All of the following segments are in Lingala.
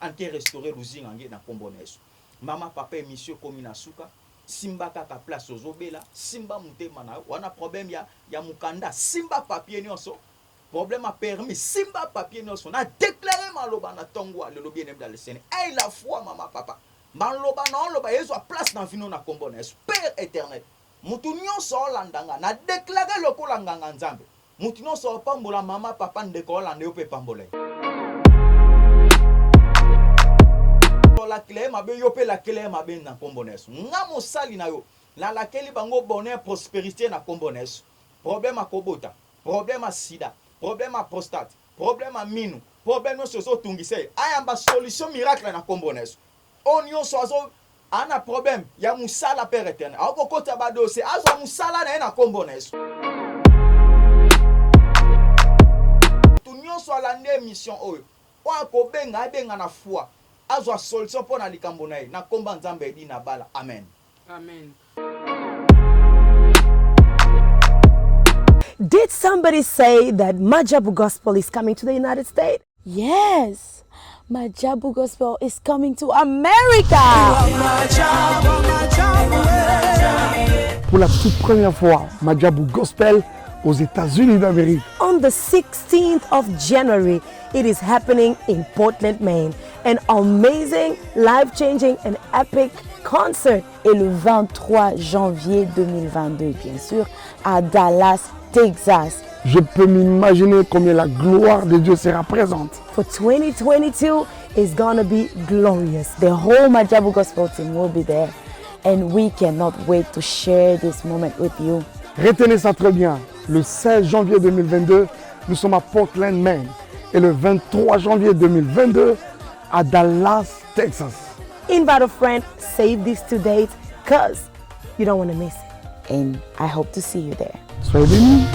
anke restaurer luzinga nge na kombo na Yesu. Mama papa émission komi na suka simba kaka place ozobela simba mutema na wana problème ya mukanda simba papier nyonso problème a permis simba papier nyonso na déclarer maloba na tongo le lobby dans le Seigneur et la foi mama papa maloba na loba Yesu a place na vino na kombo na Yesu Père éternel mutu nyonso olandanga na déclarer lokola nganga nzambe mutu nyonso pambola mama papa ndeko olanda yo pe pambola la clé mabe yo pe la clé mabe na kombo na Yesu nga mosali na yo la laquelle bango bonheur prospérité na kombo na Yesu problème a kobota problème a sida problème a prostate problème a minu problème soso tungise ayamba solution miracle na kombo na Yesu onyo sozo ana problème ya musala Père éternel ako kota ba dossier azo musala na kombo na Yesu tunyo so la mission oyo wa ko benga na foi azo solution pour na likambo na ye na komba nzambe edi na bala amen amen. Did somebody say that Majabu Gospel is coming to the United States? Yes, Majabu Gospel is coming to America. Pour la toute première fois, Majabu Gospel aux États-Unis d'Amérique. On the 16th of January, it is happening in Portland, Maine. An amazing, life-changing and epic concert. Et le 23 janvier 2022, bien sûr, à Dallas, Texas. Je peux m'imaginer combien la gloire de Dieu sera présente. For 2022, it's gonna be glorious. The whole Majabu Gospel team will be there. And we cannot wait to share this moment with you. Retenez ça très bien. Le 16 janvier 2022, nous sommes à Portland, Maine. Et le 23 janvier 2022, à Dallas, Texas. Invite a friend, save these 2 dates, because you don't want to miss it. And I hope to see you there. Soyez bénis.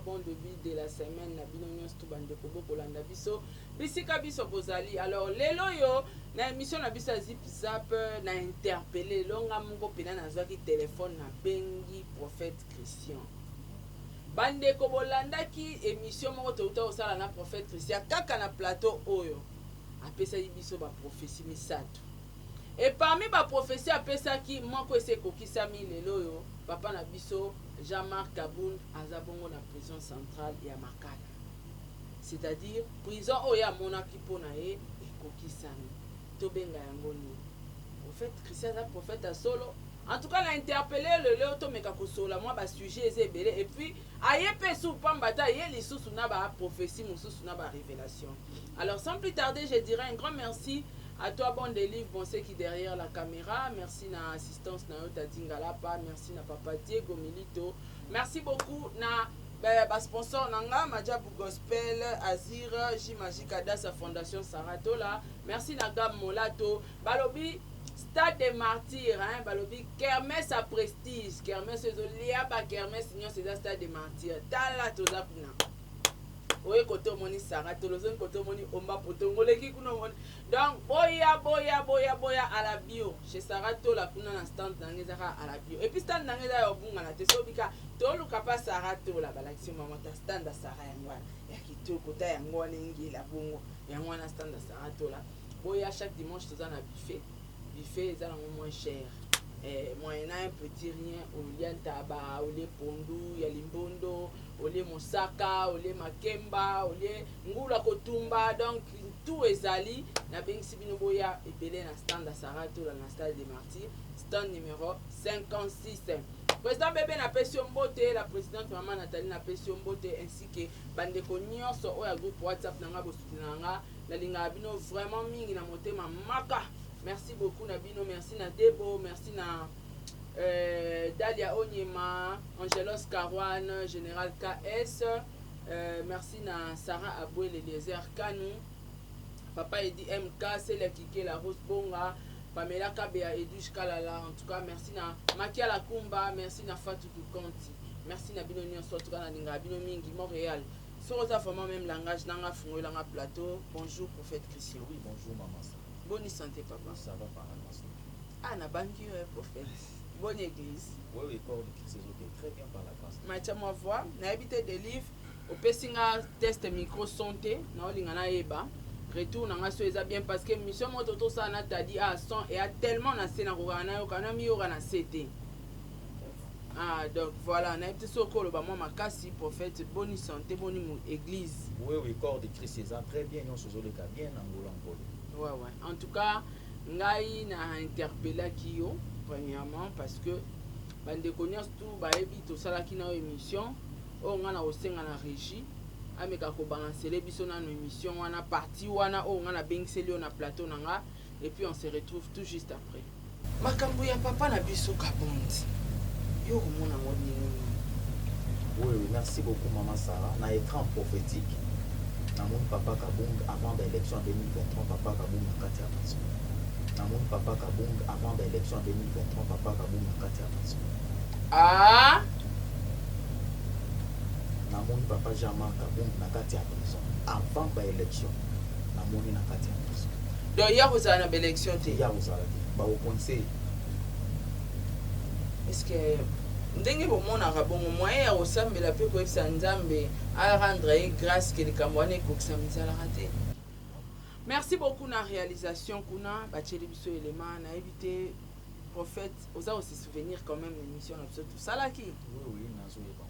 Bon début de la semaine na bino nyonso to bande ko bokolanda biso bisika biso bozali. Alors lelo yo na émission na biso Zip Zap na interpeller longa mungo pena na zwaki téléphone na bengi prophète Christian bande ko bolanda ki émission moko to uta osala na prophète Christian kaka na plateau oyo apesa biso ba prophétie misato. Et parmi ba prophétie apesa ki moko ese kokisami lelo yo papa na biso Jean-Marc Kaboun azabongo na prison centrale ya Makala. C'est-à-dire prison oya monaki pona e kokisami. To benga yango ni. Prophète Christian za prophète a solo. En tout cas l'a interpellé le to meka kosola moi ba sujet ezebele et puis ayepe sou pambata ye lisusu na ba prophétie mususu na ba révélation. Alors sans plus tarder, je dirais un grand merci à toi bon des livres bon c'est qui derrière la caméra. Merci na assistance na Yota Dingalapa, merci na papa Diego Milito, merci beaucoup na ba sponsor nanga Majabu Gospel, Azir, J Magicada sa fondation Saratola, merci na Gam Molato, balobi Stade des Martyrs, hein, balobi Kermesse à prestige, Kermesse Zolia ba Kermesse Signon c'est Stade des Martyrs. Tala toza kuna. oye côté omoni Sarah tolozo côté omoni omba potongoleki kuna omoni donc boya à la bio chez Sarah to la kuna na stand na ngezaka à la bio et puis stand na ngeza yobunga na te sobika to luka pa Sarah to la balaxi mama ta stand à Sarah yangwa ya kitoko ta yangwa ningi la bongo yangwa na stand à Sarah to la boya chaque dimanche to na buffet eza na moins cher. Moyennant un petit rien, au lieu taba, au lieu pondu, ya limbondo, au lieu mosaka, au lieu makemba, au lieu ngula kotumba, donc tout ezali na bengisi bino boya ebele na stand à Sarato na stade des Martyrs, stand numéro 56. Président bébé na pesio mbote, la présidente maman Nathalie na pesio mbote ainsi que bandeko nyonso oya groupe WhatsApp nanga bosutinanga la linga bino vraiment mingi na motema maka. Merci beaucoup Nabino, merci na Debo, merci na Dalia Onyema, Angelos Karwan, Général KS, merci na Sarah Abouel Eliezer Kanou, Papa Edi MK, Célia Kike, la Rose Bonga, Pamela Kabea, Edouche Kalala, en tout cas merci na Makia Lakumba, merci na Fatou Konti, merci na Bino Nyonso, en tout cas na Ninga Bino Mingi, Montréal. Sur votre format même langage, nanga fungo langa plateau. Bonjour prophète Christian. Oui, bonjour maman. Bonne santé, papa. Ça va par là. Ah, na banque, prophète. Bonne église. Oui, corps de Christ, c'est très bien par la grâce. Macha ma voix, na habité des livres. Au pessinga test micro santé, na olinga na eba. Retour na ngaso eza bien parce que mission moto to ça na tadi à 100 et a tellement na sena ko na yo kana mi yo kana CT. Ah, donc voilà, na habité sokolo ba moi makasi prophète, bonne santé, bonne église. Oui, corps de Christ, c'est très bien, on se zo le cas bien angolo. Ouais. En tout cas, ngai na interpellé Kio premièrement parce que bande connaissent tout ba ebi to sala ki na émission o nga na osenga na régie ameka ko balancer biso na émission wana partie wana o nga na bengseli na plateau nanga et puis on se retrouve tout juste après. Makambo ya papa na biso kabondi. Yo komona ngoni. Oui, merci beaucoup maman Sarah. Na écran prophétique. Namon papa Kabung avant l'élection 2023 papa Kabung na kati ya maison. Namon papa Kabung avant l'élection 2023 papa Kabung na kati ya maison. Ah Namon papa Jean-Marc Kabung na kati ya maison avant l'élection. Namon na kati ya maison. Donc hier vous avez une élection té. Hier vous avez ba au conseil. Est-ce que ndenge bomonaka bongo moyen ya kosambela mpe koyebisa nzambe arendre ye grâce ke likambo wana ekokisa mizalaka te. Merci beaucoup na réalisation kuna batieli biso élément nayebi te prophète oza aussi souvenir quand même l'émission na biso tosalaki. Oui, nazoyeba.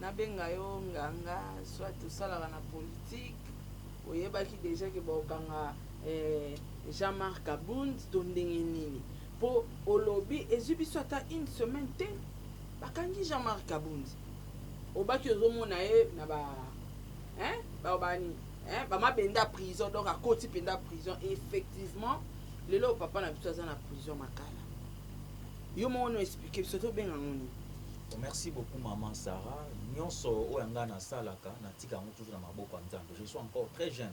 Nabenga yo nganga soit tosalaka na politique oyebaki déjà ke baokanga Jean-Marc Kabund to ndenge nini po olobi ezwi biso ata une semaine te bakangi Jean-Marc Kabund obaki ozomona ye na baobani bamabenda prison donc akoti penda prison et effectivement lelo papa na biso aza na prison makala yo mono expliquer biso tobenga ngoni. Merci beaucoup maman Sarah. Nyonso oyanga na salaka na tika ngo toujours na maboko ya Nzambe. Je suis encore très jeune.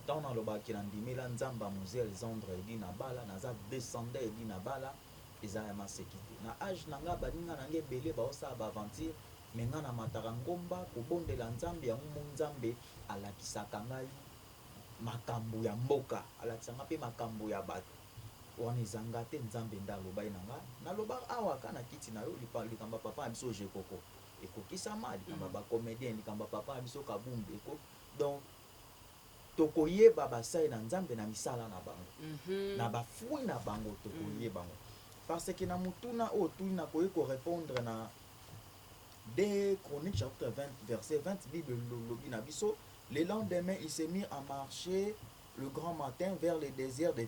Tant na lobaki na ndimela Nzamba Moselle Zandre edi na bala naza descendant edi na bala eza ya masekite. Na âge nanga baninga nange belé ba osa ba aventure menga na matara ngomba kobondela Nzambe ya Nzambe alakisaka ngai makambo ya mboka alakisanga pe makambo ya bato. Wana ezanga te Nzambe ndaloba nanga naloba awa kana kiti na yo likamba papa biso jekoko ekokisama likamba ba comédien likamba papa biso kabumbe eko donc tokoyeba basai na Nzambe na misala na bango na bafui na bango tokoyeba bango parce que na mutuna o tuina ko répondre na des Chroniques chapitre 20 verset 20 Bible lobi na biso le lendemain il s'est mis à marcher le grand matin vers le désert de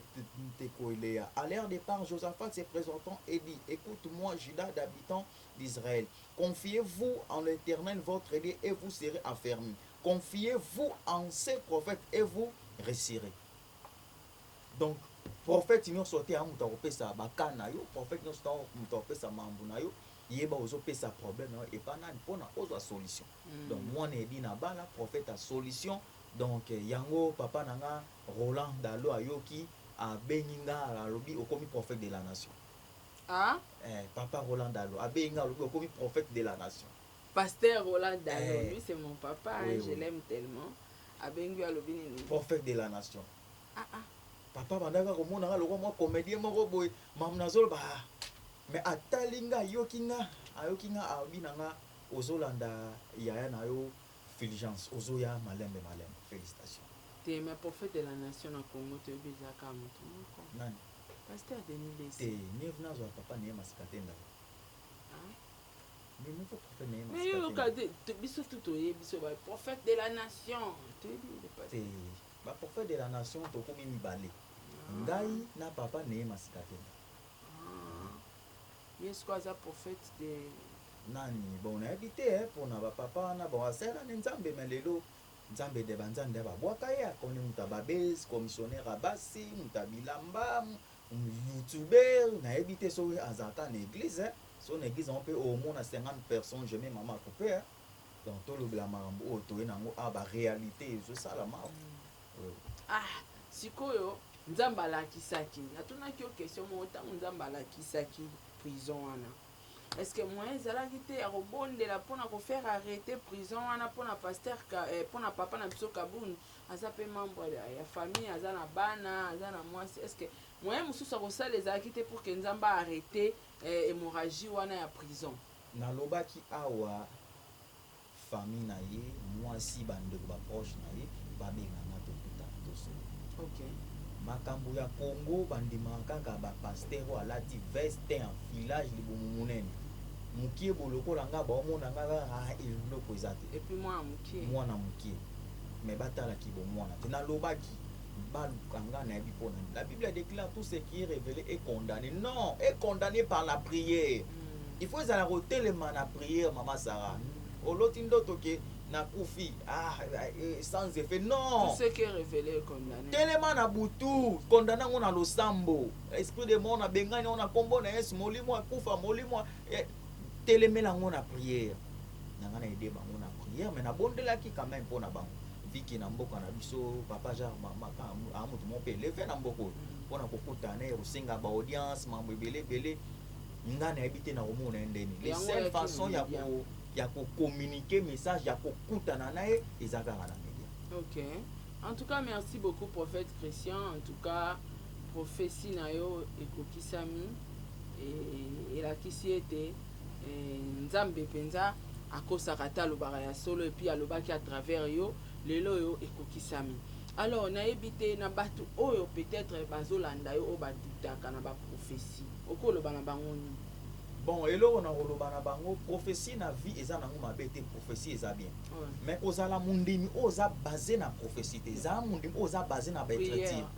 Tekoéléa. À leur départ, Josaphat se présentant et dit: écoute-moi, Judas d'habitants d'Israël, confiez-vous en l'Éternel votre Dieu et vous serez affermis. Confiez-vous en ces prophètes et vous réussirez. Donc, prophète nous sortait à Moutopesa Bakana yo, prophète nous sortait à Moutopesa Mambunayo, yeba ozopesa problème et pas nan pona ozo solution. Donc moi ne dit na bala prophète a solution. Donc yango papa nanga Roland Dalo ayoki a beninga a lobi okomi prophète de la nation. Ah papa Roland Dalo a beninga lobi okomi prophète de la nation. Pasteur Roland Dallon, lui c'est mon papa, Oui, je oui. l'aime tellement. Abengu alobini ni. Prophète de la nation. Ah ah. Papa bandaka komona lokwa mwa comédien moko boye mam nazoloba mais atalinga ayokinga abinanga ozolanda yaya na yo fulgence ozoya malembe félicitations. T'es ma prophète de la nation na Congo te bizaka mutu moko. Nani Pasteur Denis te Besi. nievna zo papa ne masikatenda Ah. mais mon prophète ne Mais yo masikatenda ka biso tout oye biso ba prophète de la nation. Tu dis le te pasteur. ba prophète de la nation tokomi mibale ngai na papa ne masikatenda. Yesu aza prophète de Nani bon nayebi te mpona bapapa wana bon asala ne nzambe me lelo nzambe de banzambe babwaka ye akoni mutu ababesi commissionnaire abasi mutu abilamba youtuber nayebi te soki azalaka na église so na église yango mpe omona 50 personnes je mets mama coupe donc tolobela makambo oyo toye nango a baréalité ezosalama. ah sikoyo nzambe alakisaki natunaki yo question moko ntango nzambe alakisaki prison wana est-ce que moyen ezalaki te ya kobondela mpona kofaire arrêter prison wana mpona paster mpona papa na biso kabuni aza mpe membre ya famille aza na bana aza na mwasi est-ce que moyen mosusu akosala ezalaki te pour ke nzambe arrêter hémorragie wana ya prison? nalobaki awa famille na ye mwasi bandeko baproche na ye babenganga tokutana tosolo. Ok. makambo ya Congo bandimaka kaka bapaster oyo alati veste en filage libumu monene mokie bolokola nga baomona nga kaka eloko eza te epuis mwana mokie mwana mokie me batalaki bomwana te nalobaki baluka nga nayebi mpona nini. La Bible déclare tout ce qui est révélé est condamné. Non, est condamné par la prière. Il faut ezala kotelema na prière mama Sarah. Oloti ndoto ke na kufi sans effet. Non. tout ce qui est révélé est condamné. Telema na butu condamné ngo na losambo. Esprit de mort na bengani on a kombo na Yesu molimo akufa molimo telemela ngo na prière. Nanga na aider bango na prière mais na bondelaki quand même mpona bango. Viki na mboka na biso papa genre mama ka amutu mon pe lever na mboko mpona kokutana osenga ba audience mambo ebele nga na habité na komona ndeni les seules façons ya ko communiquer message ya kokutana naye ezaka na média. Ok. En tout cas, merci beaucoup, prophète Christian. En tout cas, prophétie nayo ekokisami et la kisi était nzambe penza akosaka ta lobaka ya solo et puis alobaki à travers yo lelo yo ekokisami. Alors nayebi te na bato oyo peut-être bazolanda yo o badutaka na ba prophétie okoloba na bango nini? Bon eloko na koloba na bango prophétie na vie eza nango mabe te prophétie eza bien mais ozala mundimi oza basé na prophétie te eza mundimi oza basé na baécriture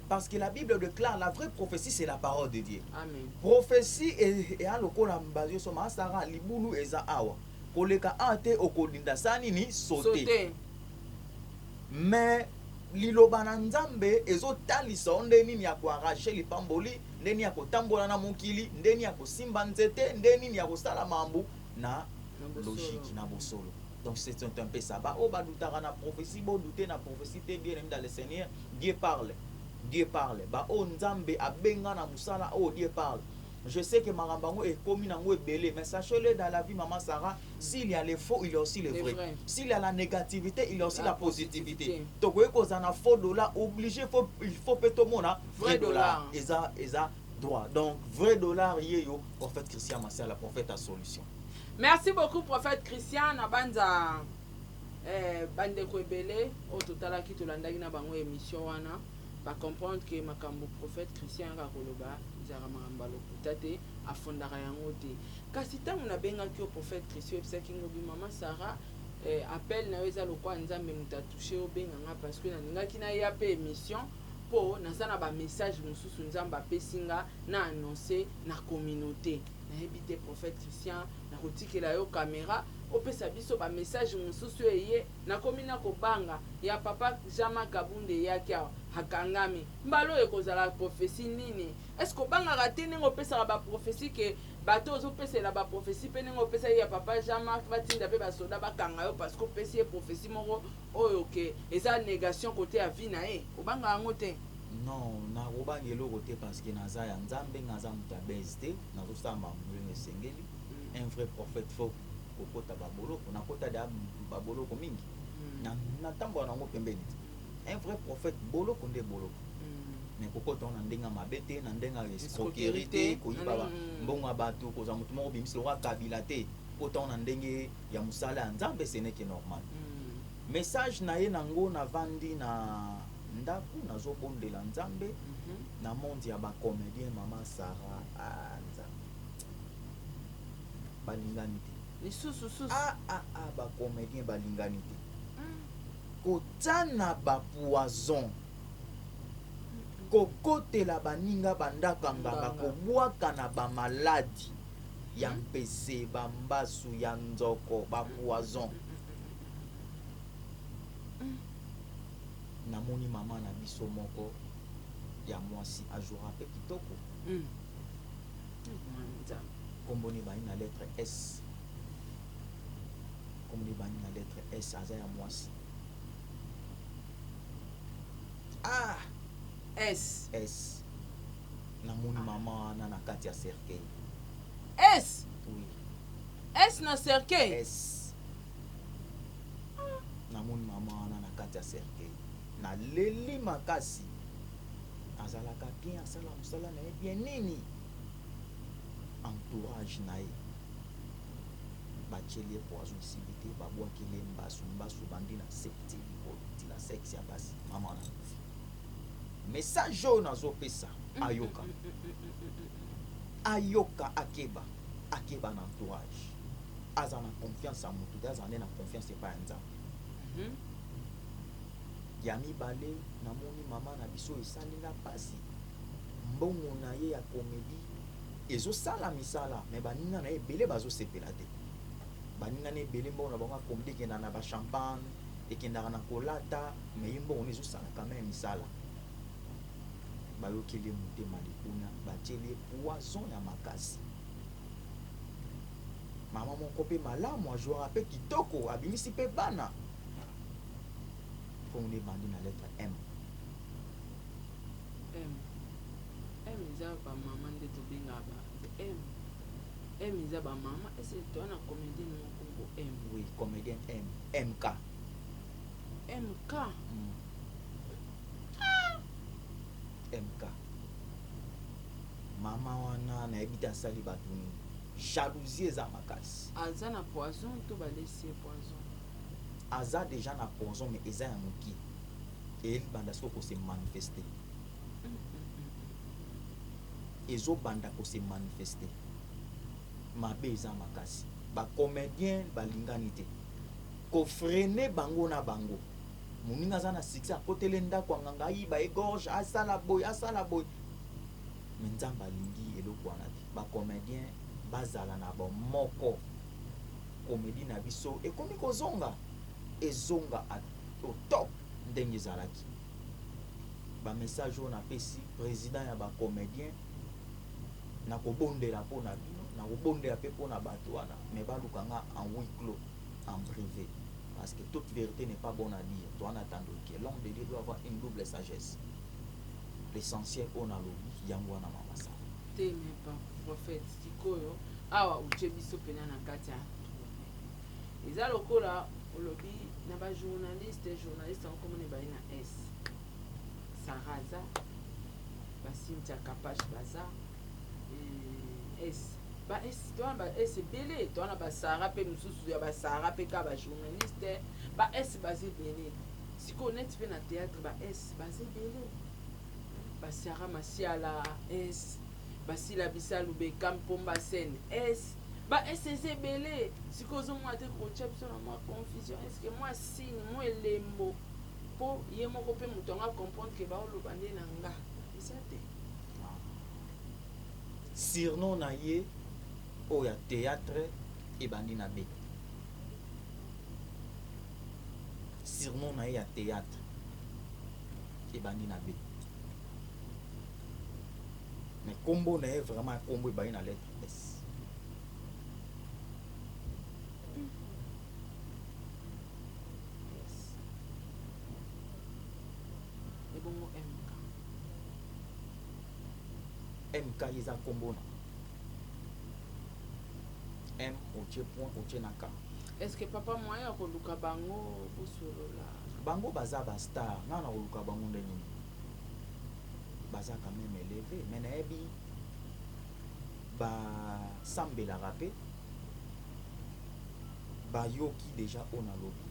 parce que la Bible déclare la vraie prophétie c'est la parole de Dieu. Amen. Prophétie et alokola mbazo so masara libulu eza awa koleka ate okodinda sani ni sauter mais liloba na nzambe ezotalisa ndeni ni ya koarracher lipamboli ndeni ya kotambola na mokili ndeni ya kosimba nzete ndeni ni ya kosala mambu na logique na bosolo. Donc c'est un peu ça ba o badutaka na prophétie bo douter na prophétie te bien dans le Seigneur Dieu parle ba o nzambe abenga na musala o Dieu parle. Je sais que Marambango est commis dans belé, mais sachez-le dans la vie, maman Sarah, s'il y a les faux, il y a aussi les vrais. S'il y a la négativité, il y a aussi la positivité. Donc, vous avez un faux dollar, obligé, il faut que tout le monde a vrai dollar. Et ça, droit. Donc, vrai dollar, il y a prophète Christian Massé, la prophète à solution. Merci beaucoup, prophète Christian. Nabanza bande kwebele, au total, qui te l'a dit dans émission, va comprendre que makambo prophète Christian Kakoloba izara maramba lokuta te afondaka yango te kasi ntango nabengaki yo prophète Christian ebisaki ngobi mama Sarah appel na yo eza lokwa nzambe moto atouche obenganga parce que nalingaki naya mpe émission mpo naza na bamessage mosusu nzambe apesi nga na annonce na communauté nayebi te prophète Christian nakotikela yo caméra opesa biso bamessage mosusu eye nakomi na kobanga ya papa Jama Kabunde yaki hakangami mbalo ekozala prophétie nini est-ce que obangaka te ndenge opesaka baprophétie ke bato ozopesela baprophétie mpe ndenge opesa ya papa Jama batinda mpe basoda bakanga yo parce que opesi ye prophétie moko oyo ke eza négation côté ya vie na ye obangaka yango te? Non, nakobanga eloko te parce que naza ya nzambe naza moto abezi te nazosala mambo ndenge esengeli un vrai prophète faux kokota baboloko nakota da baboloko mingi na ntambo nango pembeni un vrai prophète boloko nde boloko mais kokota na ndenga mabe te na ndenga escroquerie te koyiba mbongo ya bato kozwa motu moko bimisi lokwa kabila te kota na ndenge ya mosala ya nzambe ce n'est que normal message na ye nango navandi na ndako nazobondela nzambe na monde ya bacomédien mama Sarah nzambe balingani te bacomédien balingani te kota na bapoison kokotela baninga bandakanganga kobwaka na bamaladi ya mpese bambasu ya nzoko bapoison namoni mama na biso moko ya mwasi azora pe kitoko komboni bani na lettre S komboni bani na lettre S aza ya mwasi S namoni mama wana na kati ya cercueil oui S na cercueil S namoni mama wana na kati ya cercueil na leli makasi azalaka bien asala mosala na ye bien nini entourage na ye batieli ye poison esili te babwakeli ye mbasu bandi na sekti likolo tina sexe ya basi mama wana message oyo nazopesa ayoka akeba na entourage aza na confiance ya motu te aza nde na confiance epai ya nzambe ya mibale namoni mama na biso esalinga mpasi mbongo na ye ya komedi ezosala misala me baninga na ye ebele bazosepela te baninga na ebele mbongo na bango ya komedi ekendaka na bachampagne ekendaka na kolata me ye mbongo na ezosala kame misala bayokeli motema likuna batieli poison ya makasi mama moko mpe malamu ajouera mpe kitoko abimisi mpe bana on est bandé na lettre M eza ba mama nde tobengaka M eza ba mama ese toana comédienne moko ngo M oui comédienne MK MK mama wana nayebi te asali bato nini jalousie eza makasi aza na poison to balesi poison aza déjà na poison mais eza ya moki eyebanda soki kose manifeste ezobanda kose manifeste mabe eza makasi bacomédien balingani te kofrene bango na bango moninga aza na succès akotele ndako anganga ayiba egorge asala boy me nzambe alingi eloko wana te bacomédien bazala na bomoko comédie na biso ekomi kozonga ezonga au top ndenge ezalaki bamessage oyo napesi président ya bacomédien nakobondela mpo na bino nakobondela mpe mpo na bato wana me baluka nga en huis clos en privé parce que toute vérité n'est pas bonne à dire toi en attendant que l'homme de Dieu doit avoir une double sagesse l'essentiel on a lobi yango wana mama sa te me pa prophète sikoyo awa utie biso pena na kati ya eza lokola olobi na bajournaliste ankomone baye na S Saraza basintia Kapache baza S ba S toana ba S ebele toana basara mpe mosusu ya basara mpe ka bajournaliste ba S baza ebele sikoyo neti mpe na théâtre ba S baza ebele basara masiala S basila bisa lubeka mpomba scène S ba eza ebele sikoyo ozomona te kotia biso na mwa confusion estce mwa signe mwa elembo mpo ye moko mpe moto anga comprendre ke baoloba nde na nga eza te surnom na ye oyo ya théâtre ebandi na B surnom na ye ya théâtre ebandi na B mais kombo na ye vraiment kombo ebandi na lettre S ebongo MK eza kombo na M otie point otie na K. Est-ce que papa moyen koluka bango bosolola Bango baza ba star nga na koluka bango ndenge nini baza quand même élevé mais nayebi ba sambelaka mpe bayoki déjà on a lobi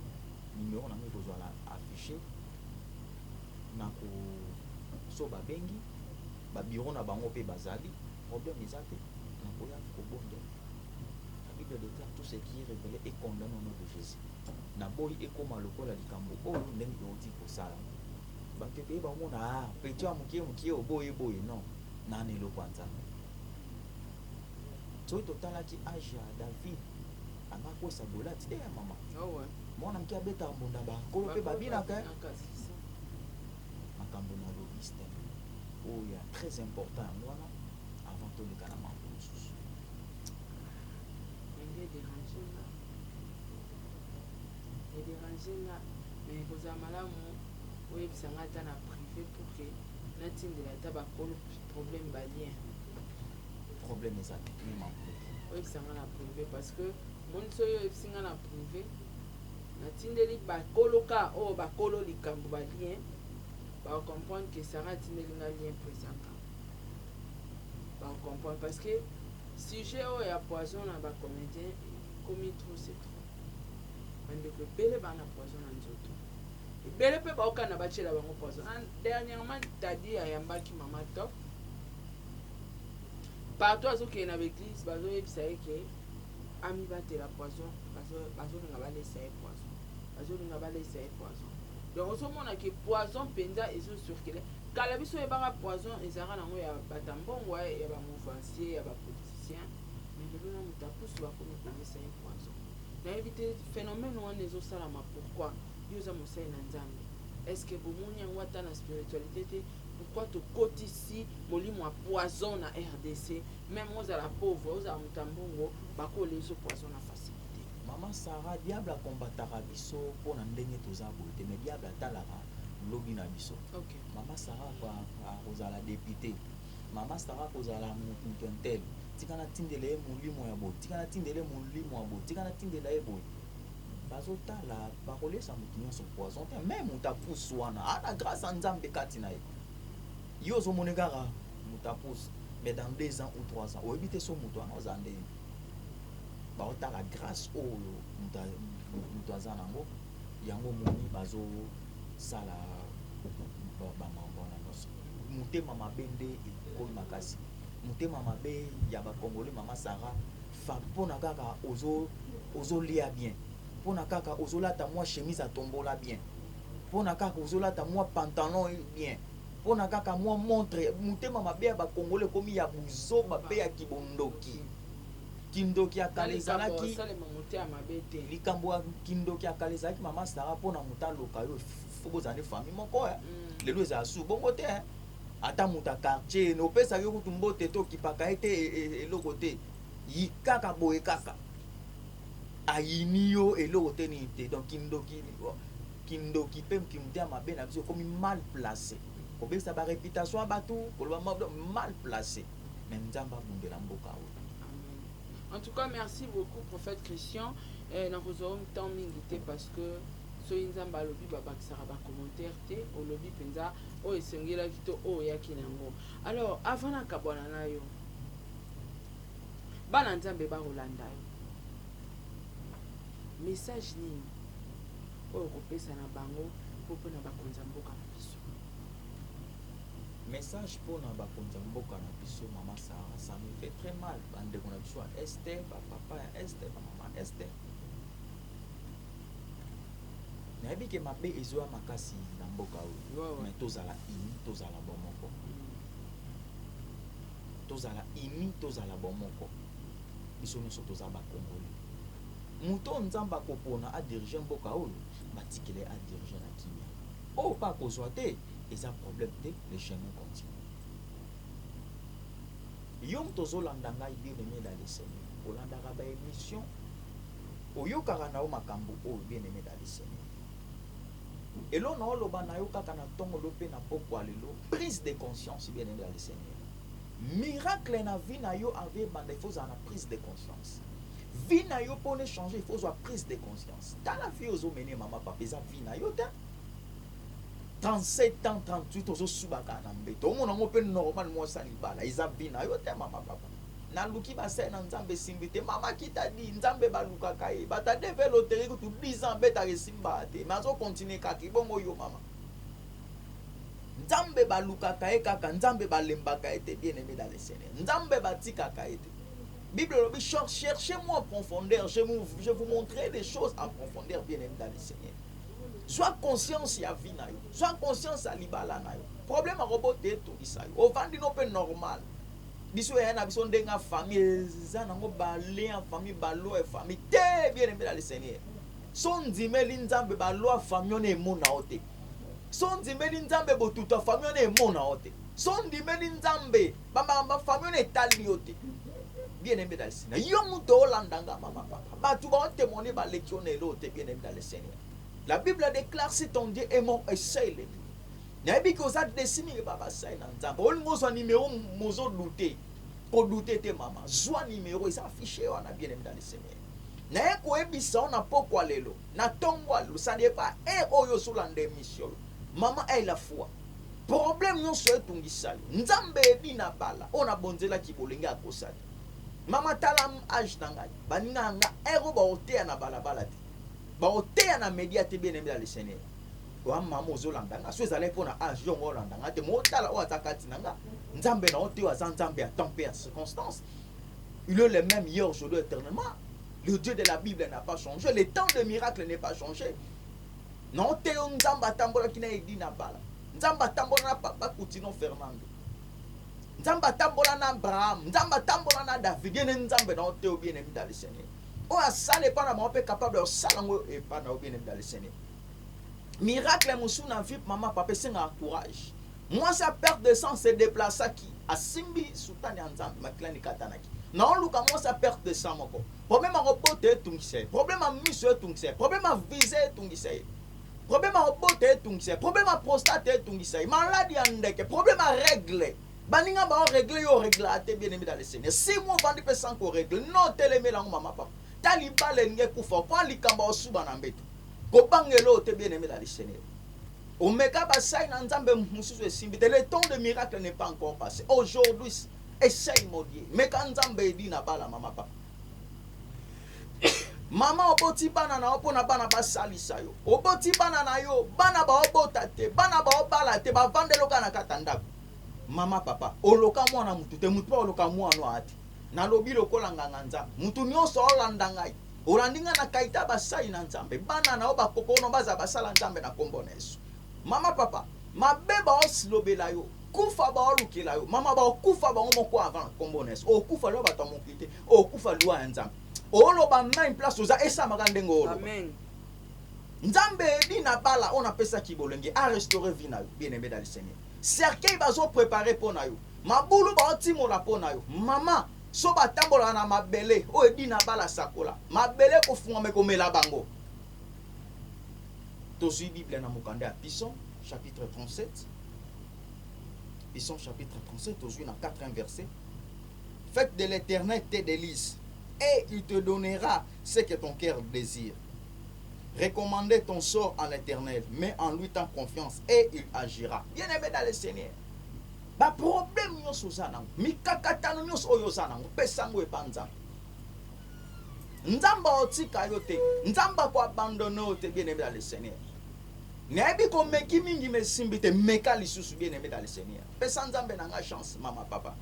numéro na ngai kozwala affiché na ko so babengi babiro na bango mpe bazali problème eza te na koya kobonde. La Bible déclare tout ce qui est révélé et condamné au nom de Jésus. Na boyi ekoma lokola likambo oyo ndenge oti kosala bato pe bamona peti ya mokie oboye boye non nani eloko ya Nzambe. Soki totalaki age ya David amakosa Golati ya mama mwana moke abetaka mbunda bakolo mpe babinaka makambo na lobiste oyo ya très important yango wana avant toleka na mambo mosusu. Déranger là, mais vous avez malamu oui ça m'a été privé pour que natindela ta bakolo problème balien problème ezali oui ça m'a privé parce que mon soyo singa na privé natindeli bakoloka o bakolo likambo balien ba comprendre que ça natindeli na lien présent ba comprendre parce que sujet o ya poison na ba comédien commis trop c'est trop bandeko ebele bana poison na nzoto ebele mpe baokana batiela bango poison. Dernièrement tadi ayambaki mama top partout azokende na baeglise bazoyebisa ye ke amibatela poison bazolinga balesa ye poison bazolinga balesa ye poison donc ozomona ke poison mpenza ezocircule kala biso oyebaka poison ezalaka nango ya batambongo ya bamouvancier ya bapoliticien mais lelo na moto apusu bakomi kolesa ye poison nayebi te phénomène wana ezosalama pourquoi yo oza mosali na Nzambe est-ce que bomoni yango ata na spiritualité te pourquoi tokotisi molimo ya poison na RDC même ozala pauvre ozala moto ya mbongo bakolesa poison na facilité. Mama Sarah diable akombataka biso mpona ndenge toza boye te mais diable atalaka lobi na biso. Okay. Mama Sarah akozala député mama Sarah akozala moto ntel tika na tindela ye molimo ya boye tika na tindela ye molimo ya boye tika na tindela ye boye bazotala bakolesa moto nyonso poison te même moto apusu wana ana grâce ya Nzambe kati na ye yo ozomone kaka moto apusu mais dans 2 ans ou 3 ans oyebi te so moto wana oza ndenge baotala grâce oyo moto aza nango yango moni bazosala bamambo na nyonso. Motema mabe nde ekomi makasi motema mabe ya bakongole mama Sarah fa mpona kaka ozolia bien mpona kaka ozolata mwa chemise atombola bien mpona kaka ozolata mwa pantalon bien mpona kaka mwa montre motema mabe ya bakongole ekomi ya buzoba mpe ya kibondoki kindoki akala ezalaki likambo ya kindoki akala ezalaki mama Sarah mpona moto aloka yo fobozala nde famille moko ya lelo ezala su bongo te ata moto ya quartier opesaki yo kutu mbote te okipaka ye te eloko te yikaka boye kaka ayini yo eloko te nini te donc kindoki mpe moto ya mabe na biso ekomi mal placé kobebisa baréputation ya bato koloba mal placé mais Nzambe abundela mboka oyo. En tout cas, merci beaucoup, prophète Christian. Nous avons temps mingi parce que soki Nzambe alobi babakisaka bacommentaire te olobi mpenza oyo esengelaki to oyo oyaki nango. Alors avant nakabwana na yo bana Nzambe bakolanda yo message nini oyo kopesa na bango mpo mpona bakonza mboka na biso? Message pour na bakonza mboka na biso mama Sarah, ça me fait très mal bandeko na biso ya Esther bapapa ya Esther bamama Esther nayebi ke mabe ezoya makasi na mboka oyo mais tozala ini tozala bomoko tozala ini tozala bomoko biso nyonso toza bakongole moto Nzambe akopona adirige mboka oyo batikele adirige na kimia oyo mpa akozwa te eza problème te le chemin continue. Yom tozolanda ngai bien aimé dans le Seigneur olandaka ba émission oyokaka na yo makambo oyo bien aimé dans le Seigneur elo na oloba na yo kaka na ntongo lo mpe na pokwa lelo prise de conscience bien aimé dans le Seigneur miracle na vie na yo ave banda il faut na prise de conscience vie na yo pour changer, il faut avoir prise de conscience. Dans la vie aux mené maman papa ça vie na yo 37 ans 38 aux subaka na mbeto on ngo pe normal moi ça libala isa vie na yo maman papa na luki ba sai na nzambe simbite mama kita di nzambe baluka kai bata développer ko 10 ans beta resimba te mais on continue kaki bongo yo mama nzambe baluka kai kaka nzambe balemba kai te bien aimé dans le Seigneur nzambe batika kai te Bible dit cherchez-moi en profondeur, je vous montrerai des choses en profondeur bien aimé dans le Seigneur. Sois conscience ya vie na yo, sois conscience à libala na yo. Problème à roboter tout ça yo. Au vandi no pe normal. Biso ya na biso ndenga famille za nango balé en famille balo e famille te bien aimé dans le Seigneur. Son dimeli nzambe balo famille ne mona ote. Son dimeli nzambe botuta famille ne mona ote. Son dimeli nzambe bamba famille ne tali ote. Bien aimé dans le Seigneur. Yo muto landanga mama papa. Ba tu vas témoigner ba lecture l'autre bien aimé dans le Seigneur. La Bible déclare si ton Dieu est mort, essaye-le. N'abi que ça décime baba sai na nzambe. On ngozo numéro mozo douter. Pour douter tes maman. Soit numéro ils affiché on a bien aimé dans le Seigneur. Na ko ebisa on a pourquoi lelo. Na tongwa lo ça n'est pas et oyo sur l'ande mission. Maman a la foi. Problème non so etungisa. Nzambe ebi na bala. On a bonzela ki bolinga akosala. Mama talam age nanga baninga nga ero ba otea na balabala te ba otea na media te bien aimé dans le Seigneur wa mama ozolanda nga so ezale pona age yo ngolanda nga te motala o atakati nanga nzambe na otewa za nzambe a temps et à circonstance il est le même hier aujourd'hui éternellement le Dieu de la Bible n'a pas changé le temps de miracle n'est pas changé non te nzamba tambola kina edi na bala nzamba tambola na papa Coutinho Fernando nzamba tambola na Abraham nzamba tambola na David bien nzambe na ote bien aimé dans le Seigneur o asale pas na mo pe capable de salango et pas na bien aimé dans le Seigneur miracle musu na vie maman papa senga courage moi sa perte de sang se déplace qui a simbi sultani nzambe maklani katanaki na luka moi sa perte de sang moko problème a reporter tungise problème a mission tungise problème a viser tungise problème a reporter tungise problème a prostate tungise maladie andeke problème a régler baninga ba régler yo réglaté bien aimé dans le Seigneur si moi vandi pe sans ko règle non teleme la maman papa tali bale nge kufa kwa likamba osuba na mbeto ko bangelo te bien aimé dans le Seigneur omeka ba sai na nzambe mususu esimbi le temps de miracle n'est pas encore passé aujourd'hui essaye mon Dieu meka nzambe edi na bala maman papa mama oboti bana na opona bana basalisa yo oboti bana na yo bana ba obota te bana ba obala te ba vandelo kana katanda mama papa oloka mwana mutu te mutu oloka mwana ati na lobi lokola nganga nzambe mutu nyonso olanda ngai olandinga na kaita basai na nzambe bana na oba kokono baza basala nzambe na kombo na Yesu mama papa mabeba osilobela yo kufa ba olukela yo mama ba okufa ba ngomoko avant kombo na Yesu okufa lo bato mokite okufa lwa ya nzambe oloba main place oza esa makandengo oloba Amen. nzambe di na bala on apesa ki bolenge a restaurer vie na yo bien aimé dans le Seigneur cercueil bazo préparer pour na yo mabulu ba otimola pour na yo mama so batambola na mabele o edi na bala sakola mabele ko funga me ko mela bango to suis Bible na mokanda Psaume chapitre 37 Psaume chapitre 37 to suis na 4e verset faites de l'Éternel tes délices et il te donnera ce que ton cœur désire. Recommandez ton sort à l'Éternel, mets en lui ta confiance et il agira. Bien aimé dans le Seigneur. Ba problème yo sozana, mikakatano yo oyozana, pesango e panza. Nzamba otika yote, nzamba ko abandonner ote bien aimé dans le Seigneur. Nebi ko meki mingi mesimbite meka lisusu bien aimé dans le Seigneur. Pesa nzambe nanga chance mama papa.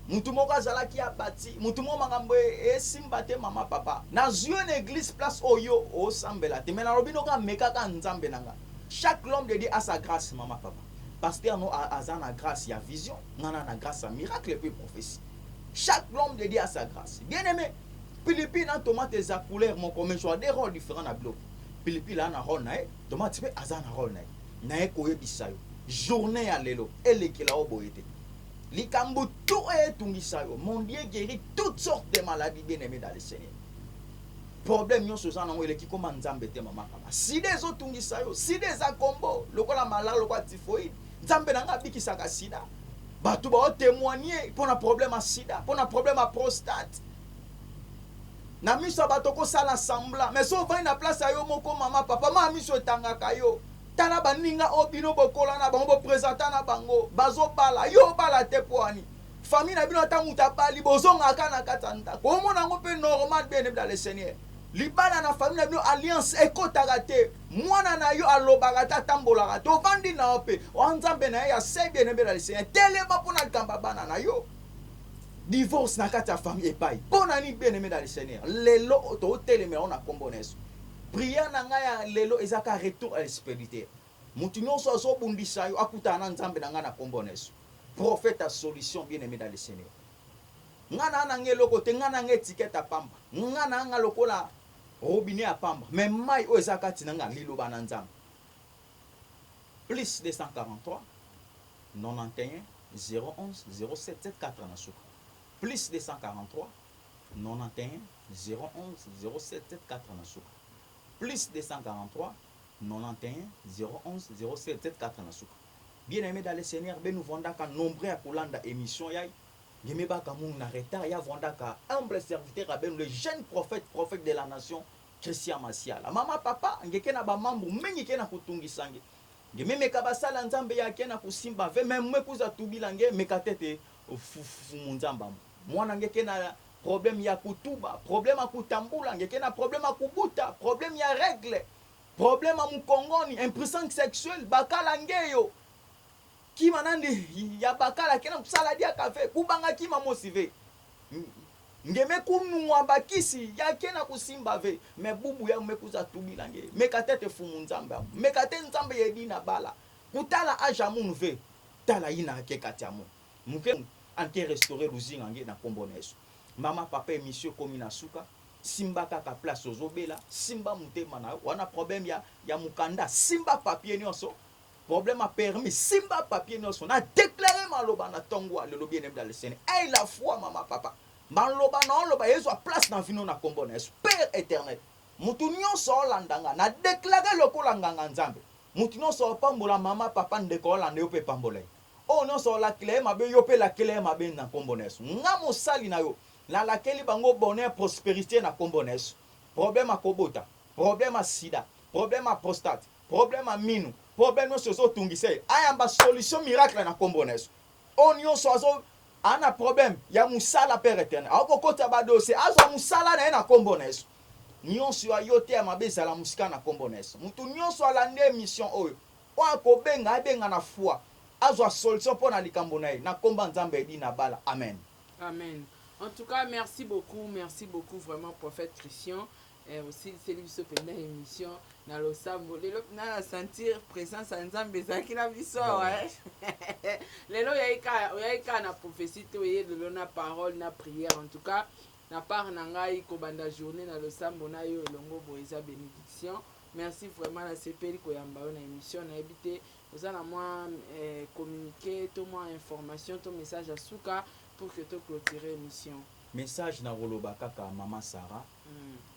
Mutu moko azalaki abati mutu mo makambo esimba te mama papa na zio une église place oyo osambela te mais na robino ka meka ka nzambe nanga chaque homme de Dieu a sa grâce mama papa pasteur no azana grâce ya vision nana na grâce ya miracle et prophétie chaque homme de Dieu a sa grâce bien aimé Philippine na tomate za couleur mon comme choix des rôles différents na bloc Philippine là na rôle na tomate pe azana rôle na e ko yebisa yo journée ya lelo elekela oboyete Likambu tout est tungisayo. Mon Dieu guérit toutes sortes de maladies bien aimées dans le Seigneur. Problème yon sozana ngwe ki koma nzambe te mama papa. Si des autres tungisayo, si des akombo, lokola malala lokola typhoïde, nzambe nanga bikisaka sida. Batu ba témoigner pour un problème à sida, pour un problème à prostate. na miso ya bato kosala semblant mais so ovandi na place ya yo moko mama papa ma miso etangaka yo tala baninga oyo bino bokola na bango bopresenta na bango bazobala yo obala te po ani famille na bino ata moto abali bozongaka na kati ya ndako omona yango mpe normal bien dans le seigneur libala na famille na bino alliance ekotaka te mwana na yo alobaka te atambolaka te ovandi na yo mpe nzambe na ye ya se bien dans le seigneur telema mpo na likamba bana na yo divorce na kati ya famille epai mpo na nini bien aimé dans le seigneur lelo tootelemela o na nkombo na yesu prière na ngai ya lelo ezaka retour à l'espirituel motu nyonso azobundisa yo akutana na nzambe na ngai na nkombo na yesu prophète à solution bien aimé dans le seigneur ngai na nanga eloko te ngai nanga etikete apamba ngai na nanga lokola robinet apamba mais mai oyo eza kati na ngai liloba na nzambe plus 243 91 011 07 74 na suka plus 243 91 011 07 74 na suka plus 243 91 011 07 74 na suka bien aimé dans le seigneur be nous vondaka nombre ya kolanda émission yai ngeme baka mungu na retard ya vondaka humble serviteur à ben le jeune prophète de la nation Christian Masiala mama papa ngeke na ba mambu mingi ke na kutungisange ngeme meka basala nzambe yake na kusimba ve même kuza tubila nge mekatete fufu munzamba mwana ngeke na problème ya kutuba problème ya kutambula ngeke na problème ya kubuta problème ya règle problème ya mukongoni impuissance sexuelle bakala ngeyo kima nandi ya bakala kena kusala dia kafe kubanga kima mosive ngeme kunwa bakisi ya kena kusimba ve me bubu ya mekuza tubila nge mekatete fumu nzamba mekate nzambe yedi na bala kutala aja munu ve tala ina ke katiamu muke anke restaurer luzinga nge na kombo na Yesu mama papa émission komi na suka simba kaka place ozobela simba mutema na wana problème ya mukanda simba papier nyonso problème a permis simba papier nyonso na déclarer maloba na tongo le bien dans le Seigneur et la foi mama papa maloba na loba yezo a place na vino na kombo na Yesu Père éternel mutu nyonso olandanga na déclarer lokola nganga nzambe mutu nyonso pambola mama papa ndeko olanda yo pe pambola o nyonso la clé mabe yo pe la clé mabe na kombo na Yesu nga mosali na yo la laquelle bango bonheur prospérité na kombo na Yesu problème a kobota problème a sida problème a prostate problème a minu problème nyonso ozotungisa ayamba solution miracle na kombo na Yesu o nyonso ana problème ya musala Père éternel akokota badossier azwa musala na ye na kombo na Yesu nyonso yo te ya mabe ezala musika na kombo na Yesu mutu nyonso alandi émission oyo oyo akobenga abenga na foi azwa solution mpo na likambo na ye na komba nzambe edi na bala amen amen. En tout cas, merci beaucoup vraiment prophète Christian. Et aussi celui qui pendant l'émission dans le sambo na sentir présence en Nzambe zaki na biso lelo yaika na prophétie to ye de na parole na prière en tout cas na part na ngai ko banda journée na le sambo na yo elongo boeza bénédiction merci vraiment na sepeli ko yamba na émission na habité oza na moi communiquer to moi information to message à suka pour que tu clôturer l'émission. Message na roloba kaka mama Sarah.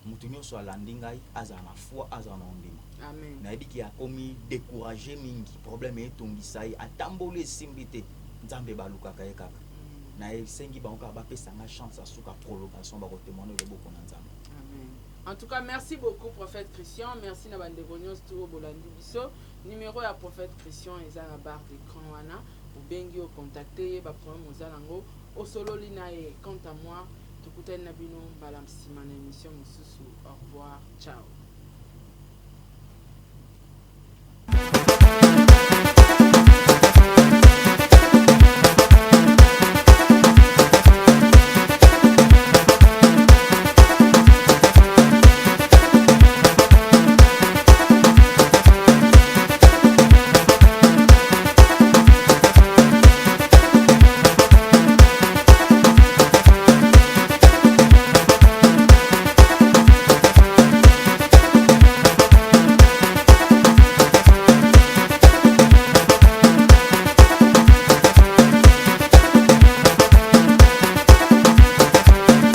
Mutu nyonso alandi ngai azala na foi azala na ondima. Amen. Na yebiki akomi décourager mingi problème etongisa ye atamboli esimbi te nzambe balukaka ye kaka. Na esengi bango kaka bapesanga chance asuka prolongation bakotémoigner le boko na nzambe. Amen. En tout cas, merci beaucoup prophète Christian. Merci na bande bonyos to bolandi biso. Numéro ya prophète Christian eza na barre d'écran wana. Bengi au contacter ba problème ozalango au solo linae quant à moi tukutana bino balam simana émission mususu au revoir ciao.